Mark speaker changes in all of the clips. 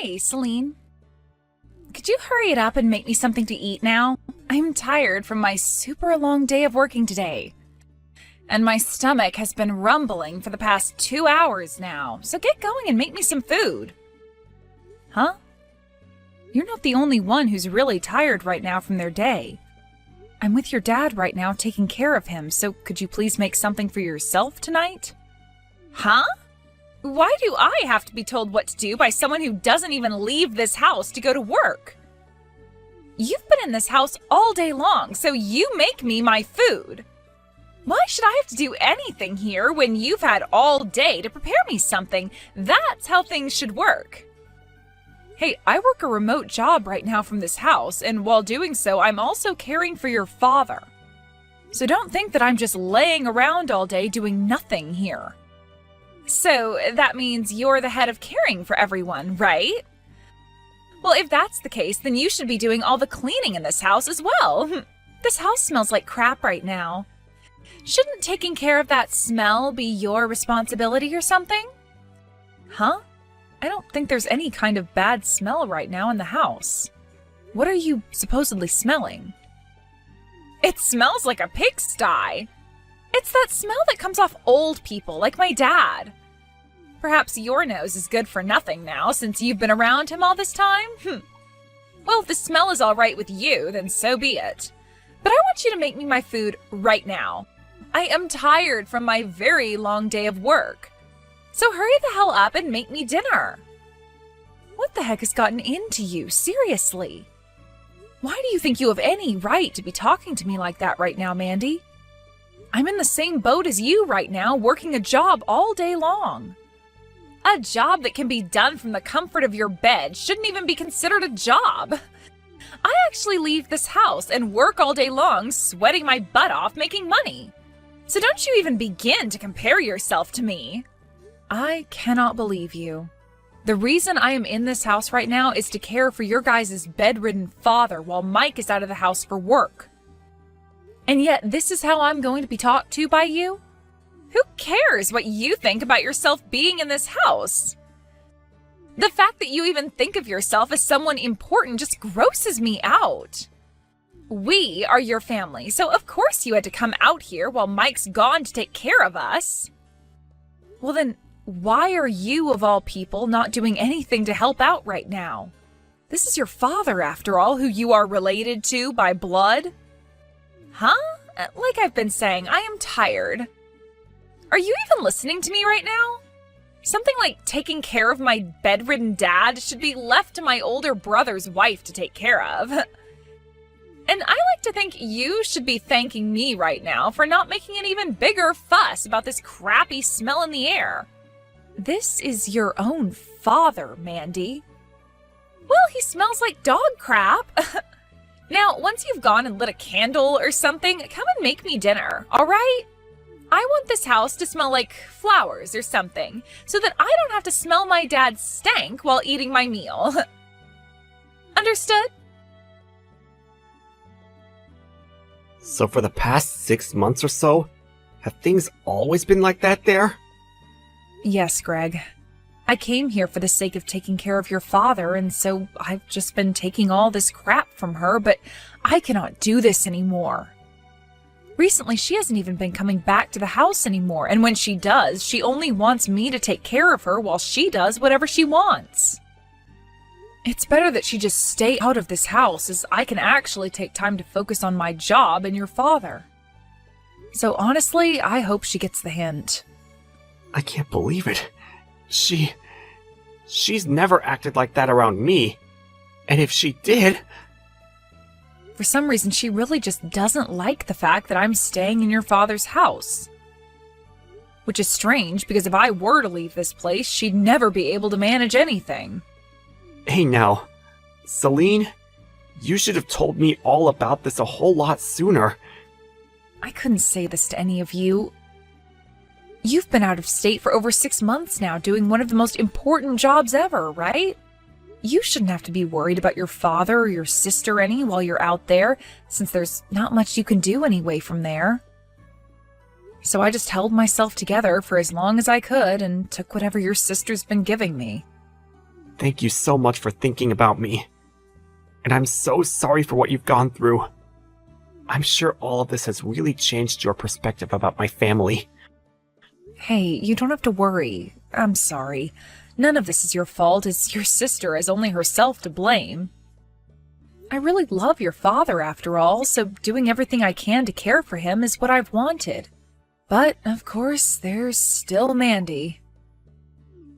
Speaker 1: Hey, Celine. Could you hurry it up and make me something to eat now? I'm tired from my super long day of working today. And my stomach has been rumbling for the past 2 hours now, so get going and make me some food. Huh? You're not the only one who's really tired right now from their day. I'm with your dad right now taking care of him, so could you please make something for yourself tonight? Huh? Why do I have to be told what to do by someone who doesn't even leave this house to go to work? You've been in this house all day long, so you make me my food. Why should I have to do anything here when you've had all day to prepare me something? That's how things should work. Hey, I work a remote job right now from this house, and while doing so, I'm also caring for your father. So don't think that I'm just laying around all day doing nothing here. So that means you're the head of caring for everyone, right? Well, if that's the case, then you should be doing all the cleaning in this house as well. This house smells like crap right now. Shouldn't taking care of that smell be your responsibility or something? Huh? I don't think there's any kind of bad smell right now in the house. What are you supposedly smelling? It smells like a pigsty. It's that smell that comes off old people, like my dad. Perhaps your nose is good for nothing now, since you've been around him all this time? Well, if the smell is all right with you, then so be it. But I want you to make me my food right now. I am tired from my very long day of work. So hurry the hell up and make me dinner. What the heck has gotten into you, seriously? Why do you think you have any right to be talking to me like that right now, Mandy? I'm in the same boat as you right now, working a job all day long. A job that can be done from the comfort of your bed shouldn't even be considered a job. I actually leave this house and work all day long, sweating my butt off making money. So don't you even begin to compare yourself to me. I cannot believe you. The reason I am in this house right now is to care for your guys' bedridden father while Mike is out of the house for work. And yet this is how I'm going to be talked to by you? Who cares what you think about yourself being in this house? The fact that you even think of yourself as someone important just grosses me out. We are your family, so of course you had to come out here while Mike's gone to take care of us. Well then, why are you, of all people, not doing anything to help out right now? This is your father, after all, who you are related to by blood. Huh? Like I've been saying, I am tired. Are you even listening to me right now? Something like taking care of my bedridden dad should be left to my older brother's wife to take care of. And I like to think you should be thanking me right now for not making an even bigger fuss about this crappy smell in the air. This is your own father, Mandy. Well, he smells like dog crap. Now, once you've gone and lit a candle or something, come and make me dinner, all right? I want this house to smell like flowers or something, so that I don't have to smell my dad's stank while eating my meal. Understood?
Speaker 2: So for the past 6 months or so, have things always been like that there?
Speaker 1: Yes, Greg. I came here for the sake of taking care of your father, and so I've just been taking all this crap from her, but I cannot do this anymore. Recently, she hasn't even been coming back to the house anymore, and when she does, she only wants me to take care of her while she does whatever she wants. It's better that she just stay out of this house, as I can actually take time to focus on my job and your father. So honestly, I hope she gets the hint.
Speaker 2: I can't believe it. She's never acted like that around me. And if she did...
Speaker 1: For some reason, she really just doesn't like the fact that I'm staying in your father's house. Which is strange, because if I were to leave this place, she'd never be able to manage anything.
Speaker 2: Hey now, Celine, you should have told me all about this a whole lot sooner.
Speaker 1: I couldn't say this to any of you. You've been out of state for over 6 months now, doing one of the most important jobs ever, right? You shouldn't have to be worried about your father or your sister any while you're out there, since there's not much you can do anyway from there. So I just held myself together for as long as I could and took whatever your sister's been giving me.
Speaker 2: Thank you so much for thinking about me. And I'm so sorry for what you've gone through. I'm sure all of this has really changed your perspective about my family.
Speaker 1: Hey, you don't have to worry. I'm sorry. None of this is your fault, as your sister has only herself to blame. I really love your father after all, so doing everything I can to care for him is what I've wanted. But, of course, there's still Mandy.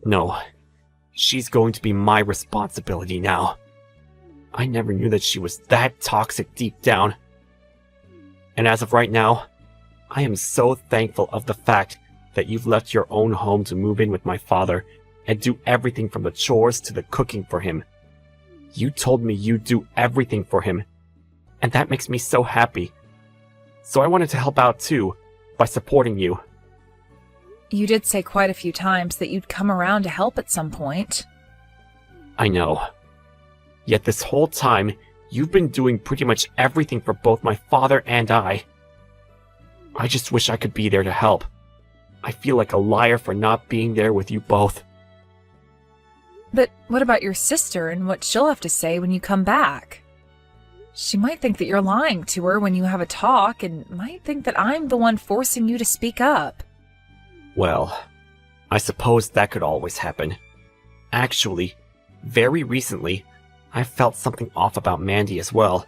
Speaker 2: No, she's going to be my responsibility now. I never knew that she was that toxic deep down. And as of right now, I am so thankful of the fact that you've left your own home to move in with my father and do everything from the chores to the cooking for him. You told me you'd do everything for him, and that makes me so happy. So I wanted to help out too, by supporting you.
Speaker 1: You did say quite a few times that you'd come around to help at some point.
Speaker 2: I know. Yet this whole time, you've been doing pretty much everything for both my father and I. I just wish I could be there to help. I feel like a liar for not being there with you both.
Speaker 1: But what about your sister and what she'll have to say when you come back? She might think that you're lying to her when you have a talk and might think that I'm the one forcing you to speak up.
Speaker 2: Well, I suppose that could always happen. Actually, very recently, I felt something off about Mandy as well.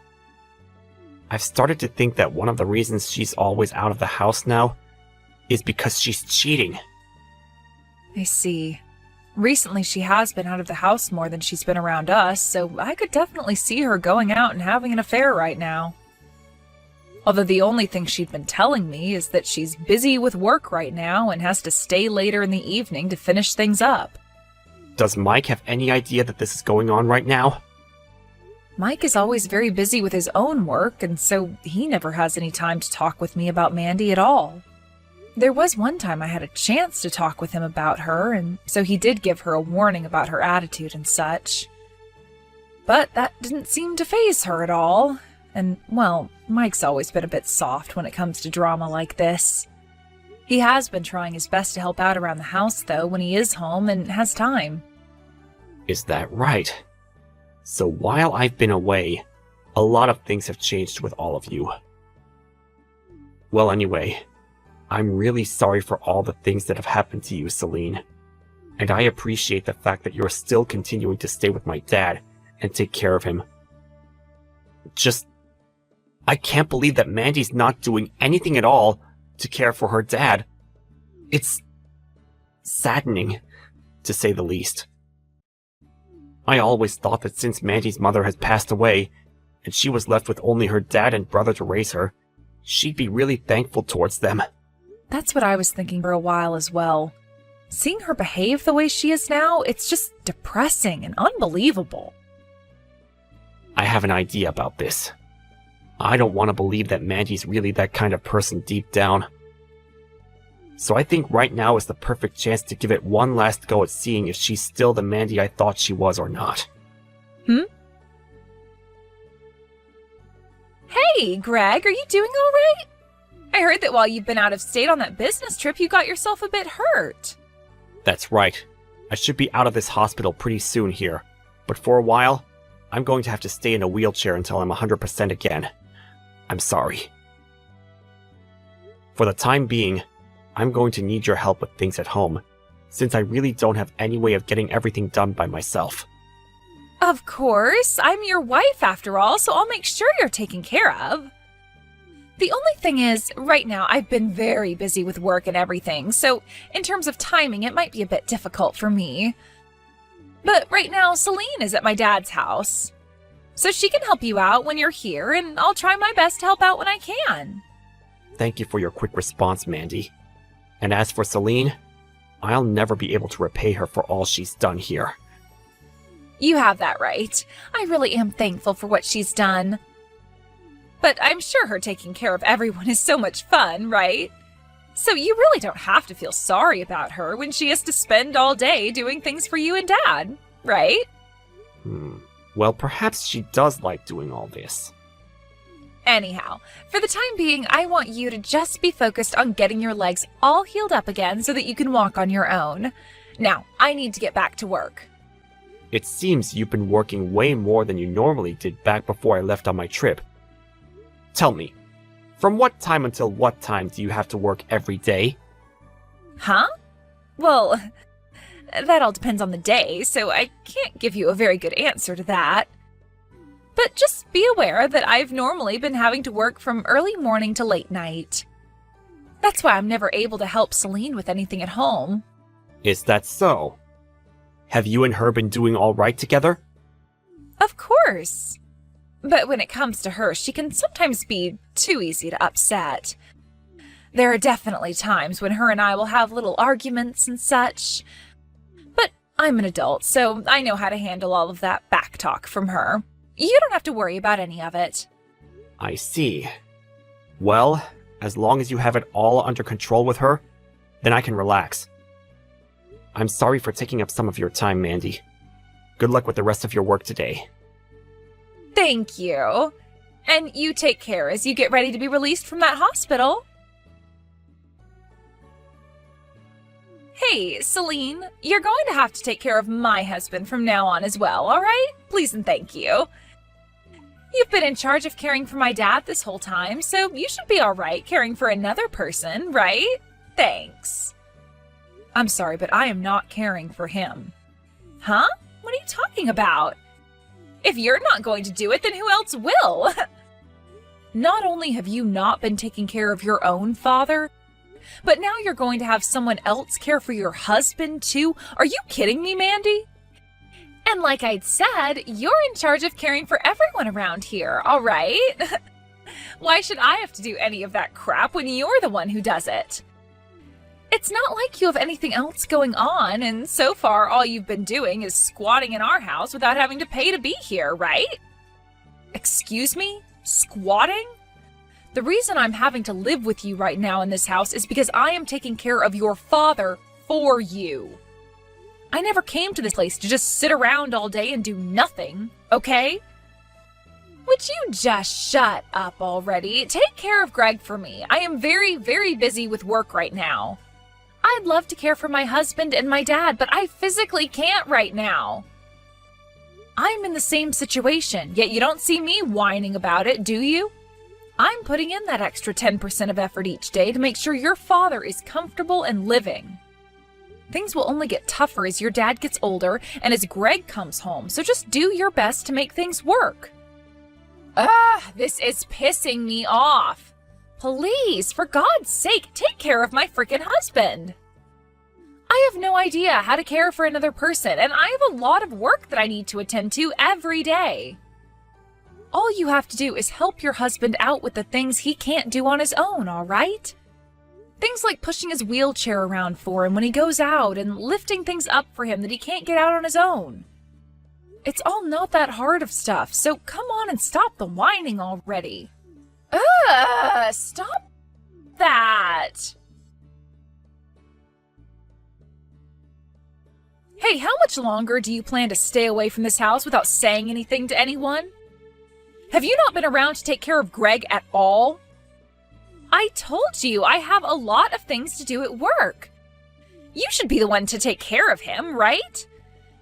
Speaker 2: I've started to think that one of the reasons she's always out of the house now is because she's cheating.
Speaker 1: I see. Recently she has been out of the house more than she's been around us, so I could definitely see her going out and having an affair right now. Although the only thing she'd been telling me is that she's busy with work right now and has to stay later in the evening to finish things up.
Speaker 2: Does Mike have any idea that this is going on right now?
Speaker 1: Mike is always very busy with his own work, and so he never has any time to talk with me about Mandy at all. There was one time I had a chance to talk with him about her, and so he did give her a warning about her attitude and such. But that didn't seem to faze her at all, and, well, Mike's always been a bit soft when it comes to drama like this. He has been trying his best to help out around the house, though, when he is home and has time.
Speaker 2: Is that right? So while I've been away, a lot of things have changed with all of you. Well, anyway, I'm really sorry for all the things that have happened to you, Celine. And I appreciate the fact that you're still continuing to stay with my dad and take care of him. I can't believe that Mandy's not doing anything at all to care for her dad. It's saddening, to say the least. I always thought that since Mandy's mother has passed away, and she was left with only her dad and brother to raise her, she'd be really thankful towards them.
Speaker 1: That's what I was thinking for a while as well. Seeing her behave the way she is now, it's just depressing and unbelievable.
Speaker 2: I have an idea about this. I don't want to believe that Mandy's really that kind of person deep down. So I think right now is the perfect chance to give it one last go at seeing if she's still the Mandy I thought she was or not.
Speaker 1: Hey, Greg, are you doing all right? I heard that while you've been out of state on that business trip, you got yourself a bit hurt.
Speaker 2: That's right. I should be out of this hospital pretty soon here, but for a while, I'm going to have to stay in a wheelchair until I'm 100% again. I'm sorry. For the time being, I'm going to need your help with things at home, since I really don't have any way of getting everything done by myself.
Speaker 1: Of course, I'm your wife after all, so I'll make sure you're taken care of. The only thing is, right now I've been very busy with work and everything, so in terms of timing, it might be a bit difficult for me. But right now, Celine is at my dad's house, so she can help you out when you're here, and I'll try my best to help out when I can.
Speaker 2: Thank you for your quick response, Mandy. And as for Celine, I'll never be able to repay her for all she's done here.
Speaker 1: You have that right. I really am thankful for what she's done. But I'm sure her taking care of everyone is so much fun, right? So you really don't have to feel sorry about her when she has to spend all day doing things for you and Dad, right?
Speaker 2: Well, perhaps she does like doing all this.
Speaker 1: Anyhow, for the time being, I want you to just be focused on getting your legs all healed up again so that you can walk on your own. Now, I need to get back to work.
Speaker 2: It seems you've been working way more than you normally did back before I left on my trip. Tell me, from what time until what time do you have to work every day?
Speaker 1: Huh? Well, that all depends on the day, so I can't give you a very good answer to that. But just be aware that I've normally been having to work from early morning to late night. That's why I'm never able to help Celine with anything at home.
Speaker 2: Is that so? Have you and her been doing all right together?
Speaker 1: Of course. But when it comes to her, she can sometimes be too easy to upset. There are definitely times when her and I will have little arguments and such. But I'm an adult, so I know how to handle all of that backtalk from her. You don't have to worry about any of it.
Speaker 2: I see. Well, as long as you have it all under control with her, then I can relax. I'm sorry for taking up some of your time, Mandy. Good luck with the rest of your work today.
Speaker 1: Thank you. And you take care as you get ready to be released from that hospital. Hey, Celine, you're going to have to take care of my husband from now on as well, all right? Please and thank you. You've been in charge of caring for my dad this whole time, so you should be all right caring for another person, right? Thanks. I'm sorry, but I am not caring for him. Huh? What are you talking about? If you're not going to do it, then who else will? Not only have you not been taking care of your own father, but now you're going to have someone else care for your husband too? Are you kidding me, Mandy? And like I'd said, you're in charge of caring for everyone around here, all right? Why should I have to do any of that crap when you're the one who does it? It's not like you have anything else going on, and so far all you've been doing is squatting in our house without having to pay to be here, right? Excuse me? Squatting? The reason I'm having to live with you right now in this house is because I am taking care of your father for you. I never came to this place to just sit around all day and do nothing, okay? Would you just shut up already? Take care of Greg for me. I am very, very busy with work right now. I'd love to care for my husband and my dad, but I physically can't right now. I'm in the same situation, yet you don't see me whining about it, do you? I'm putting in that extra 10% of effort each day to make sure your father is comfortable and living. Things will only get tougher as your dad gets older and as Greg comes home, so just do your best to make things work. This is pissing me off. Please, for God's sake, take care of my freaking husband. I have no idea how to care for another person, and I have a lot of work that I need to attend to every day. All you have to do is help your husband out with the things he can't do on his own, all right? Things like pushing his wheelchair around for him when he goes out and lifting things up for him that he can't get out on his own. It's all not that hard of stuff, so come on and stop the whining already. Stop that. Hey, how much longer do you plan to stay away from this house without saying anything to anyone? Have you not been around to take care of Greg at all? I told you I have a lot of things to do at work. You should be the one to take care of him, right?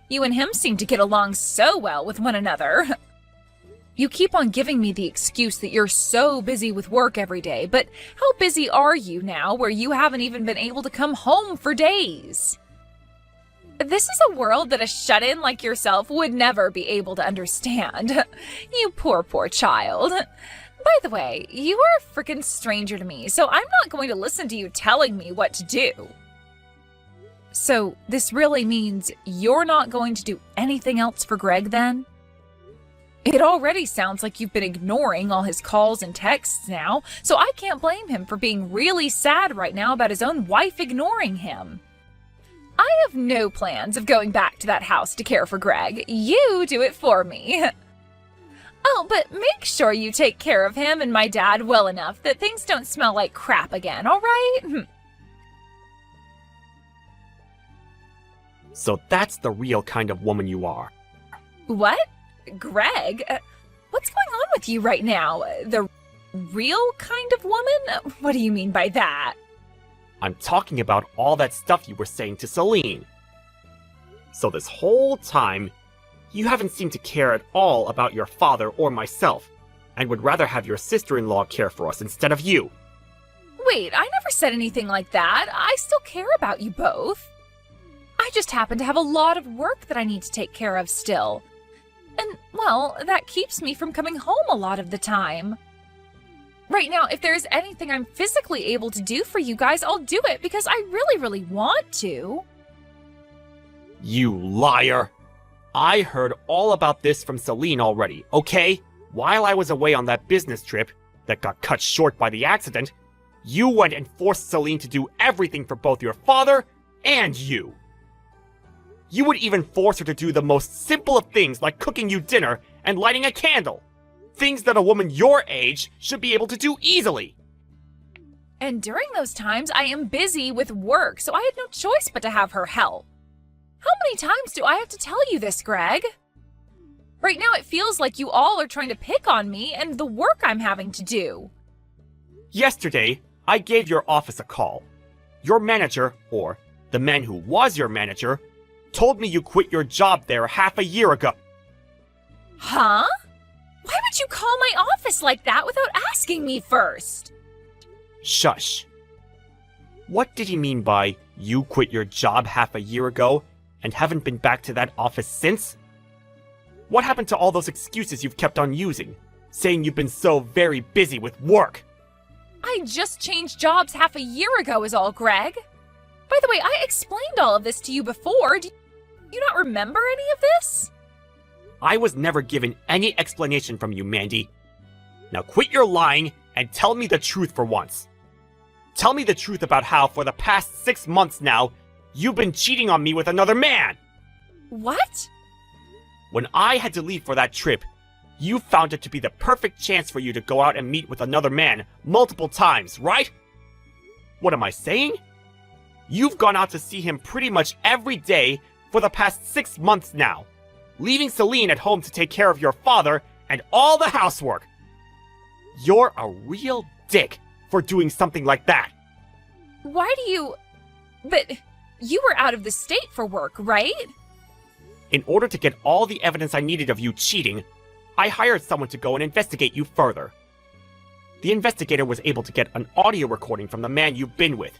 Speaker 1: You and him seem to get along so well with one another. You keep on giving me the excuse that you're so busy with work every day, but how busy are you now where you haven't even been able to come home for days? This is a world that a shut-in like yourself would never be able to understand. You poor, poor child. By the way, you are a frickin' stranger to me, so I'm not going to listen to you telling me what to do. So, this really means you're not going to do anything else for Greg then? It already sounds like you've been ignoring all his calls and texts now, so I can't blame him for being really sad right now about his own wife ignoring him. I have no plans of going back to that house to care for Greg. You do it for me. Oh, but make sure you take care of him and my dad well enough that things don't smell like crap again, all right?
Speaker 2: So that's the real kind of woman you are.
Speaker 1: What? Greg? What's going on with you right now? The real kind of woman? What do you mean by that?
Speaker 2: I'm talking about all that stuff you were saying to Celine. So this whole time, You haven't seemed to care at all about your father or myself, and would rather have your sister-in-law care for us instead of you.
Speaker 1: Wait, I never said anything like that. I still care about you both. I just happen to have a lot of work that I need to take care of still. And, well, that keeps me from coming home a lot of the time. Right now, if there is anything I'm physically able to do for you guys, I'll do it because I really, really want to.
Speaker 2: You liar! I heard all about this from Celine already, okay? While I was away on that business trip that got cut short by the accident, you went and forced Celine to do everything for both your father and you. You would even force her to do the most simple of things like cooking you dinner and lighting a candle. Things that a woman your age should be able to do easily.
Speaker 1: And during those times, I am busy with work, so I had no choice but to have her help. How many times do I have to tell you this, Greg? Right now, it feels like you all are trying to pick on me and the work I'm having to do.
Speaker 2: Yesterday, I gave your office a call. Your manager, or the man who was your manager, told me you quit your job there half a year ago.
Speaker 1: Huh? Why would you call my office like that without asking me first?
Speaker 2: Shush. What did he mean by you quit your job half a year ago and haven't been back to that office since? What happened to all those excuses you've kept on using, saying you've been so very busy with work?
Speaker 1: I just changed jobs half a year ago is all, Greg. By the way, I explained all of this to you before. Do you not remember any of this?
Speaker 2: I was never given any explanation from you, Mandy. Now quit your lying and tell me the truth for once. Tell me the truth about how, for the past 6 months now, you've been cheating on me with another man.
Speaker 1: What?
Speaker 2: When I had to leave for that trip, you found it to be the perfect chance for you to go out and meet with another man multiple times, right? What am I saying? You've gone out to see him pretty much every day for the past 6 months now, leaving Celine at home to take care of your father and all the housework. You're a real dick for doing something like that.
Speaker 1: Why do you... But you were out of the state for work, right?
Speaker 2: In order to get all the evidence I needed of you cheating, I hired someone to go and investigate you further. The investigator was able to get an audio recording from the man you've been with,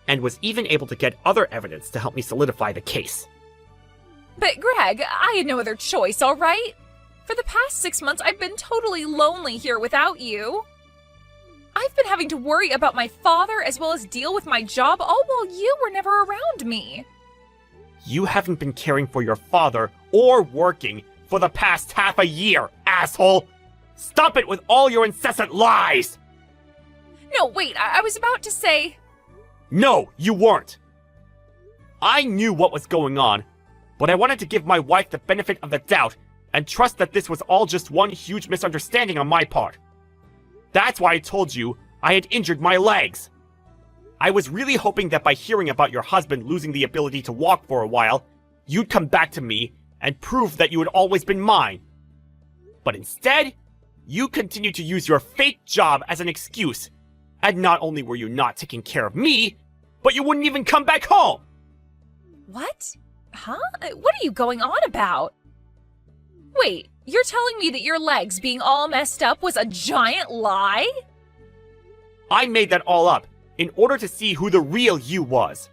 Speaker 2: and was even able to get other evidence to help me solidify the case.
Speaker 1: But Greg, I had no other choice, all right? For the past 6 months, I've been totally lonely here without you. I've been having to worry about my father as well as deal with my job, all while you were never around me.
Speaker 2: You haven't been caring for your father or working for the past half a year, asshole! Stop it with all your incessant lies!
Speaker 1: No, wait, I was about to say...
Speaker 2: No, you weren't! I knew what was going on, but I wanted to give my wife the benefit of the doubt and trust that this was all just one huge misunderstanding on my part. That's why I told you I had injured my legs. I was really hoping that by hearing about your husband losing the ability to walk for a while, you'd come back to me and prove that you had always been mine. But instead, you continued to use your fake job as an excuse, and not only were you not taking care of me, but you wouldn't even come back home!
Speaker 1: What? Huh? What are you going on about? Wait, you're telling me that your legs being all messed up was a giant lie?
Speaker 2: I made that all up in order to see who the real you was.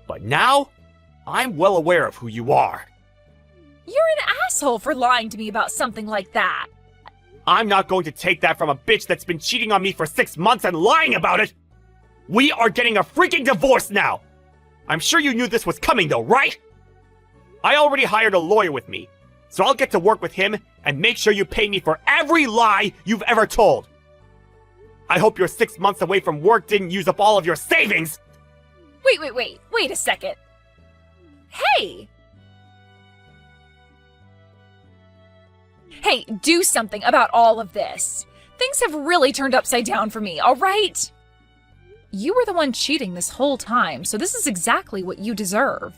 Speaker 2: But now, I'm well aware of who you are.
Speaker 1: You're an asshole for lying to me about something like that.
Speaker 2: I'm not going to take that from a bitch that's been cheating on me for 6 months and lying about it! We are getting a freaking divorce now! I'm sure you knew this was coming though, right? I already hired a lawyer with me, so I'll get to work with him and make sure you pay me for every lie you've ever told. I hope your 6 months away from work didn't use up all of your savings!
Speaker 1: Wait a second. Hey! Hey, do something about all of this. Things have really turned upside down for me, all right? You were the one cheating this whole time, so this is exactly what you deserve.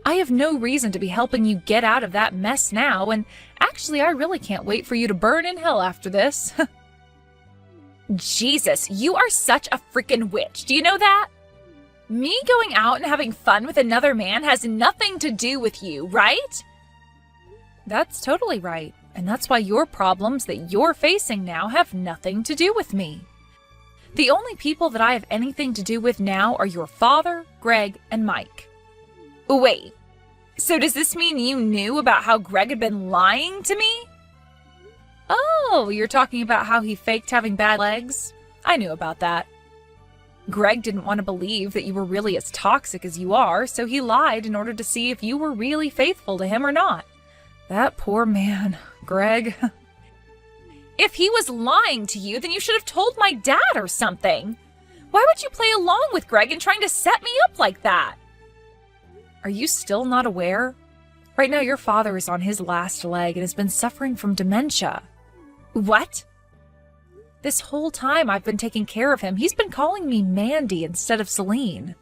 Speaker 1: I have no reason to be helping you get out of that mess now, and actually I really can't wait for you to burn in hell after this. Jesus, you are such a freaking witch, do you know that? Me going out and having fun with another man has nothing to do with you, right? That's totally right. And that's why your problems that you're facing now have nothing to do with me. The only people that I have anything to do with now are your father, Greg, and Mike. Wait, so does this mean you knew about how Greg had been lying to me? Oh, you're talking about how he faked having bad legs? I knew about that. Greg didn't want to believe that you were really as toxic as you are, so he lied in order to see if you were really faithful to him or not. That poor man, Greg. If he was lying to you, then you should have told my dad or something. Why would you play along with Greg and trying to set me up like that? Are you still not aware? Right now, your father is on his last leg and has been suffering from dementia. What? This whole time I've been taking care of him, he's been calling me Mandy instead of Celine.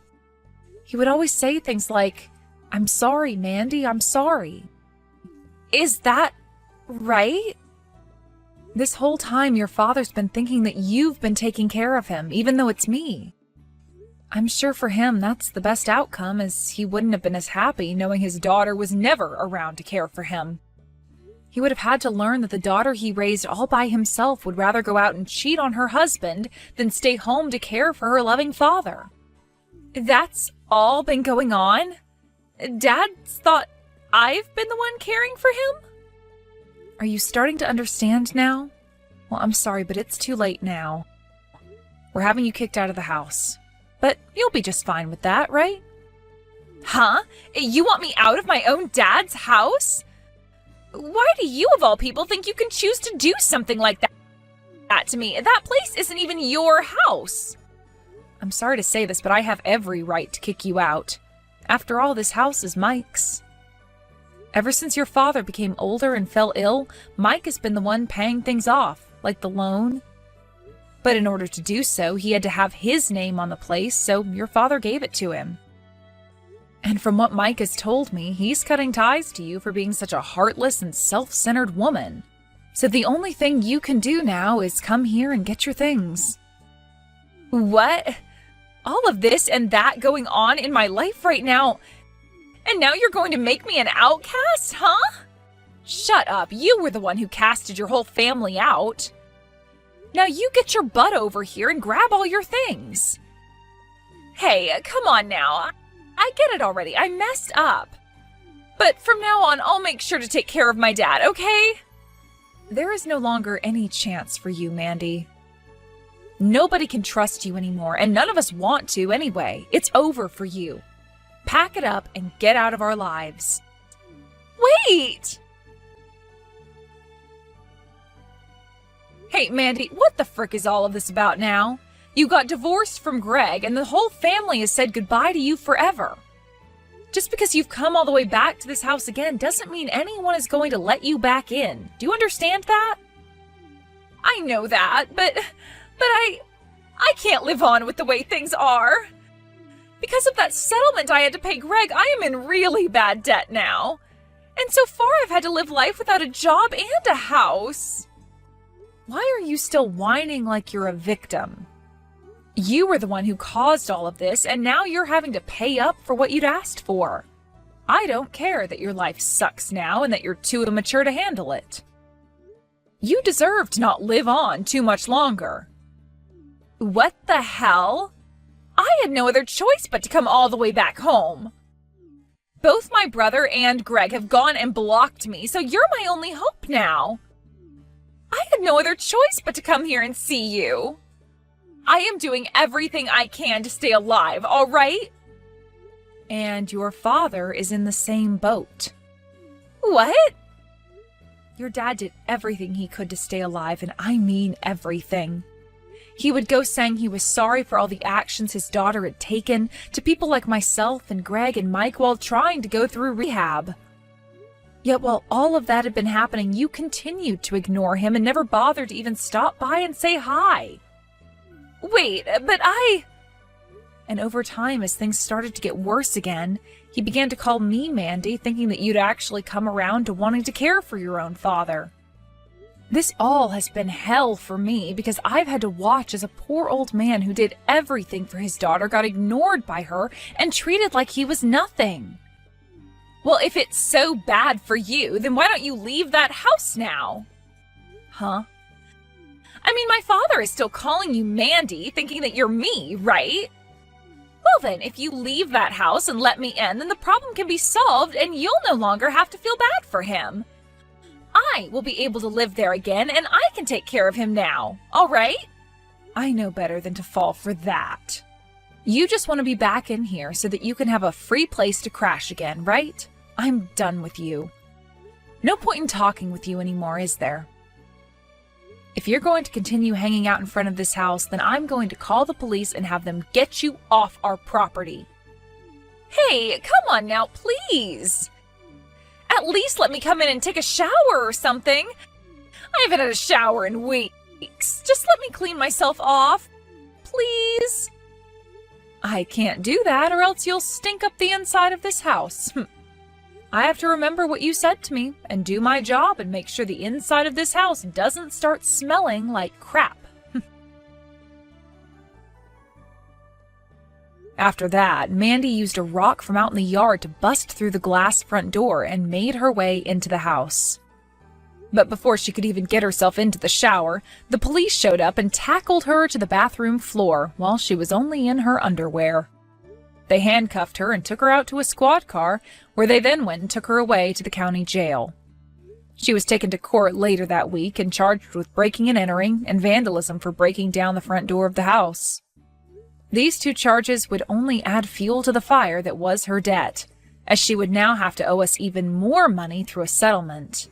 Speaker 1: He would always say things like, "I'm sorry, Mandy, I'm sorry." Is that right? This whole time your father's been thinking that you've been taking care of him, even though it's me. I'm sure for him that's the best outcome, as he wouldn't have been as happy knowing his daughter was never around to care for him. He would have had to learn that the daughter he raised all by himself would rather go out and cheat on her husband than stay home to care for her loving father. That's all been going on? Dad's thought I've been the one caring for him? Are you starting to understand now? Well, I'm sorry, but it's too late now. We're having you kicked out of the house. But you'll be just fine with that, right? Huh? You want me out of my own dad's house? Why do you, of all people, think you can choose to do something like that to me? That place isn't even your house. I'm sorry to say this, but I have every right to kick you out. After all, this house is Mike's. Ever since your father became older and fell ill, Mike has been the one paying things off, like the loan. But in order to do so, he had to have his name on the place, so your father gave it to him. And from what Mike has told me, he's cutting ties to you for being such a heartless and self-centered woman. So the only thing you can do now is come here and get your things. What? All of this and that going on in my life right now, and now you're going to make me an outcast, huh? Shut up, you were the one who casted your whole family out. Now you get your butt over here and grab all your things. Hey, come on now. I get it already. I messed up. But from now on, I'll make sure to take care of my dad, okay? There is no longer any chance for you, Mandy. Nobody can trust you anymore, and none of us want to anyway. It's over for you. Pack it up and get out of our lives. Wait! Hey, Mandy, what the frick is all of this about now? You got divorced from Greg, and the whole family has said goodbye to you forever. Just because you've come all the way back to this house again doesn't mean anyone is going to let you back in. Do you understand that? I know that, but I can't live on with the way things are. Because of that settlement I had to pay Greg, I am in really bad debt now. And so far I've had to live life without a job and a house. Why are you still whining like you're a victim? You were the one who caused all of this, and now you're having to pay up for what you'd asked for. I don't care that your life sucks now and that you're too immature to handle it. You deserve to not live on too much longer. What the hell? I had no other choice but to come all the way back home. Both my brother and Greg have gone and blocked me, so you're my only hope now. I had no other choice but to come here and see you. I am doing everything I can to stay alive, all right? And your father is in the same boat. What? Your dad did everything he could to stay alive, and I mean everything. He would go saying he was sorry for all the actions his daughter had taken to people like myself and Greg and Mike while trying to go through rehab. Yet while all of that had been happening, you continued to ignore him and never bothered to even stop by and say hi. Wait, but And over time, as things started to get worse again, he began to call me Mandy, thinking that you'd actually come around to wanting to care for your own father. This all has been hell for me because I've had to watch as a poor old man who did everything for his daughter got ignored by her and treated like he was nothing. Well, if it's so bad for you, then why don't you leave that house now? Huh? I mean, my father is still calling you Mandy, thinking that you're me, right? Well then, if you leave that house and let me in, then the problem can be solved and you'll no longer have to feel bad for him. I will be able to live there again and I can take care of him now, all right? I know better than to fall for that. You just want to be back in here so that you can have a free place to crash again, right? I'm done with you. No point in talking with you anymore, is there? If you're going to continue hanging out in front of this house, then I'm going to call the police and have them get you off our property. Hey, come on now, please. At least let me come in and take a shower or something. I haven't had a shower in weeks. Just let me clean myself off, please. I can't do that or else you'll stink up the inside of this house. I have to remember what you said to me and do my job and make sure the inside of this house doesn't start smelling like crap. After that, Mandy used a rock from out in the yard to bust through the glass front door and made her way into the house. But before she could even get herself into the shower, the police showed up and tackled her to the bathroom floor while she was only in her underwear. They handcuffed her and took her out to a squad car, where they then went and took her away to the county jail. She was taken to court later that week and charged with breaking and entering and vandalism for breaking down the front door of the house. These two charges would only add fuel to the fire that was her debt, as she would now have to owe us even more money through a settlement.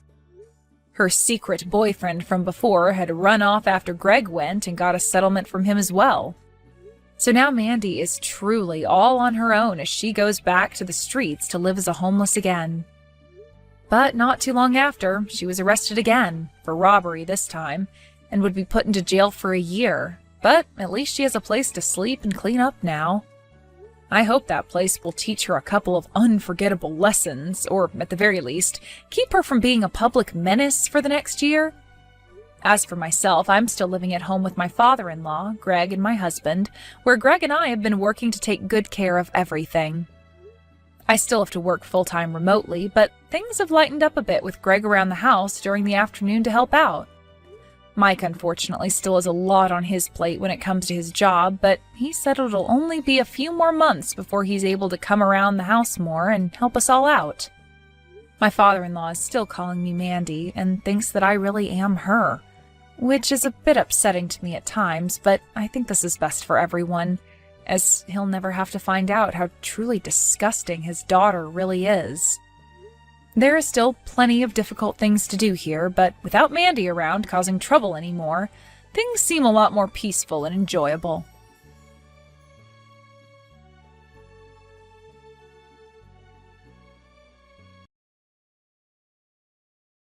Speaker 1: Her secret boyfriend from before had run off after Greg went and got a settlement from him as well. So now Mandy is truly all on her own as she goes back to the streets to live as a homeless again. But not too long after, she was arrested again, for robbery this time, and would be put into jail for a year. But at least she has a place to sleep and clean up now. I hope that place will teach her a couple of unforgettable lessons, or at the very least, keep her from being a public menace for the next year. As for myself, I'm still living at home with my father-in-law, Greg, and my husband, where Greg and I have been working to take good care of everything. I still have to work full-time remotely, but things have lightened up a bit with Greg around the house during the afternoon to help out. Mike, unfortunately, still has a lot on his plate when it comes to his job, but he said it'll only be a few more months before he's able to come around the house more and help us all out. My father-in-law is still calling me Mandy and thinks that I really am her, which is a bit upsetting to me at times, but I think this is best for everyone, as he'll never have to find out how truly disgusting his daughter really is. There is still plenty of difficult things to do here, but without Mandy around causing trouble anymore, things seem a lot more peaceful and enjoyable.